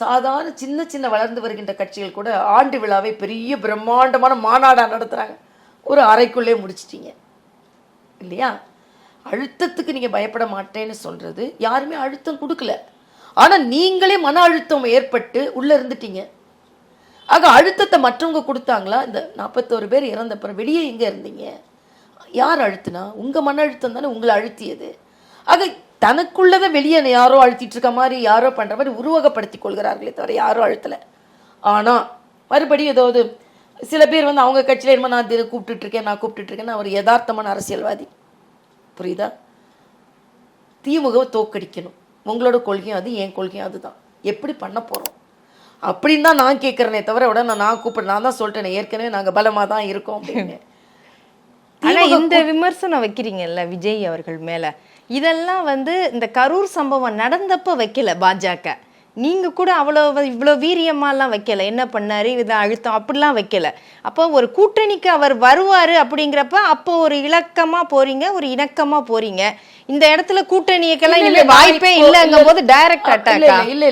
சாதாரண சின்ன சின்ன வளர்ந்து வருகின்ற கட்சிகள் கூட ஆண்டு விழாவை பெரிய பிரம்மாண்டமான மாநாடா நடத்துறாங்க. ஒரு அறைக்குள்ளே முடிச்சிட்டீங்க இல்லையா? அழுத்தத்துக்கு நீங்க பயப்பட மாட்டேன்னு சொல்றது யாருமே அழுத்தம் கொடுக்கல. ஆனா நீங்களே மன அழுத்தம் ஏற்பட்டு உள்ள இருந்துட்டீங்க. ஆக அழுத்தத்தை மற்றவங்க கொடுத்தாங்களா? இந்த 41 பேர் இறந்தப்புறம் வெளியே எங்க இருந்தீங்க? யார் அழுத்தினா? உங்க மன அழுத்தம் தானே உங்களை அழுத்தியது. ஆக தனக்குள்ளதை வெளியே யாரோ அழுத்திட்டு இருக்க மாதிரி, யாரோ பண்ற மாதிரி உருவகப்படுத்திக் கொள்கிறார்களே தவிர யாரோ அழுத்தலை. ஆனா மறுபடியும் ஏதாவது சில பேர் வந்து அவங்க கட்சியில என்னமோ நான் கூப்பிட்டுட்டு இருக்கேன், நான் கூப்பிட்டுட்டு இருக்கேன்னு அவர் யதார்த்தமான அரசியல்வாதி. புரியுதா? திமுகவை தோக்கடிக்கணும், உங்களோட கொள்கையும் அது, என் கொள்கையும் அதுதான். எப்படி பண்ண போறோம் அப்படின்னு தான் நான் கேட்கறேனே தவிர உடனே நான் கூப்பிடுறேன். நான் தான் சொல்லிட்டேன் ஏற்கனவே நாங்க பலமா தான் இருக்கோம் அப்படின்னு. ஆனா இந்த விமர்சனம் வைக்கிறீங்கல்ல விஜய் அவர்கள் மேல, இதெல்லாம் வந்து இந்த கரூர் சம்பவம் நடந்தப்ப வைக்கல பாஜக. நீங்க கூட இவ்வளோ வீரியமாலாம் வைக்கல. என்ன பண்ணாரு, இதை அழுத்தம் அப்படிலாம் வைக்கல. அப்போ ஒரு கூட்டணிக்கு அவர் வருவாரு அப்படிங்கிறப்ப அப்போ ஒரு இலக்கமா போறீங்க, ஒரு இணக்கமா போறீங்க. இந்த இடத்துல கூட்டணிக்கெல்லாம் இனிமே வாய்ப்பே இல்லைங்கும் போது டைரக்ட் அட்டாக்கா? இல்ல